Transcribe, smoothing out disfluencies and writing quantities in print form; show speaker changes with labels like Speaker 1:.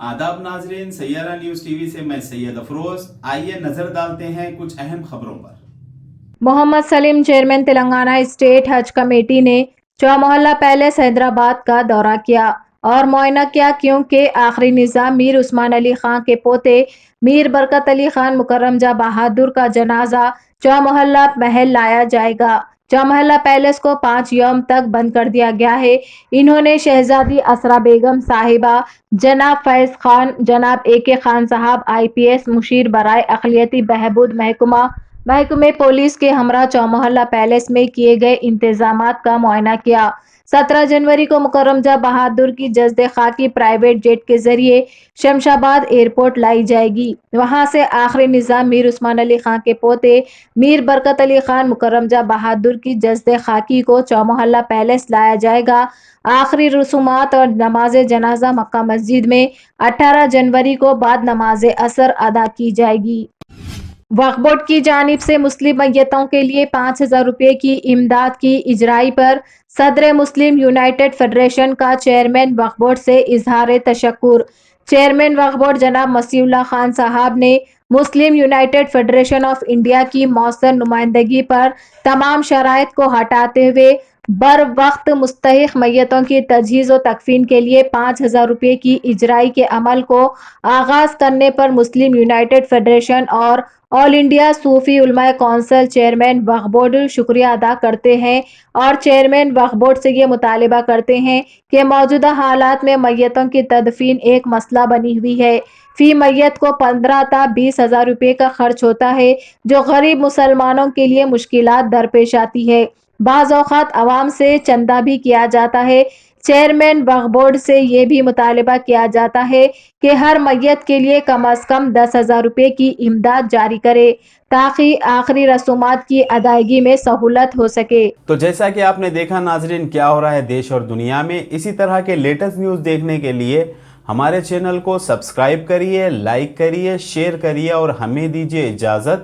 Speaker 1: आदाब नाजरीन, Saiyaara news TV से मैं सैयद अफरोज। आइए नजर डालते हैं कुछ अहम खबरों पर।
Speaker 2: मोहम्मद सलीम चेयरमैन तेलंगाना स्टेट हज कमेटी ने चौमोहल्ला पैलेस हैदराबाद का दौरा किया और मुआयना किया, क्योंकि आखिरी निज़ाम मीर उस्मान अली खां के पोते मीर बरकत अली खान मुकर्रम जा बहादुर का जनाजा चौमोहल्ला महल लाया जाएगा। चौमोहल्ला पैलेस को 5 यौम तक बंद कर दिया गया है। इन्होंने शहजादी असरा बेगम साहिबा, जनाब फैज खान, जनाब AK खान साहब IPS मुशीर बराए अक़लियती बहबूद महकमे पुलिस के हमरा चौमोहल्ला पैलेस में किए गए इंतजामात का मुआयना किया। 17 जनवरी को मुकर्रम जा बहादुर की जज्दे खाकी प्राइवेट जेट के जरिए शमशाबाद एयरपोर्ट लाई जाएगी। वहां से आखिरी निज़ाम मीर उस्मान अली खां के पोते मीर बरकत अली खान मुकर्रम जा बहादुर की जज्दे खाकी को चौमोहल्ला पैलेस लाया जाएगा। आखिरी रसूमात और नमाज जनाजा मक्का मस्जिद में 18 जनवरी को बाद नमाज असर अदा की जाएगी। वक्फ बोर्ड की जानिब से मुस्लिम मैयतों के लिए 5,000 रुपये की इमदाद की इजराई पर सदर मुस्लिम यूनाइटेड फेडरेशन का चेयरमैन वक्फ बोर्ड से इजहार तशक्कुर। चेयरमैन वक्फ बोर्ड जनाब मसीउल्लाह खान साहब ने Muslim United federation of India की मौसर नुमाइंदगी पर तमाम शराइत को हटाते हुए बर वक्त मुस्तहिक मैयतों की तजहीज़ व तकफीन के लिए 5,000 रुपये की इजराई के अमल को आगाज करने पर मुस्लिम यूनाइटेड फेडरेशन और ऑल इंडिया सूफी उलमा कौंसिल चेयरमैन वक्फ बोर्ड शुक्रिया अदा करते हैं और चेयरमैन वक्फ बोर्ड से ये मुतालिबा करते हैं कि मौजूदा हालात में मैयतों की तदफीन एक मसला बनी हुई है। फी मैयत को 15 ta 20,000 रुपये का खर्च होता है, जो गरीब मुसलमानों के लिए मुश्किलात दरपेश आती है। बाज़ औक़ात अवाम से चंदा भी किया जाता है। चेयरमैन वक्फ बोर्ड से ये भी मुतालिबा किया जाता है कि हर मैयत के लिए कम अज़ कम 10,000 रुपये की इमदाद जारी करे, ताकि आखिरी रसूमात की अदायगी में सहूलत हो सके।
Speaker 1: तो जैसा कि आपने देखा नाजरीन, क्या हो रहा है देश और दुनिया में, इसी तरह के लेटेस्ट न्यूज़ देखने के लिए हमारे चैनल को सब्सक्राइब करिए, लाइक करिए, शेयर करिए और हमें दीजिए इजाज़त।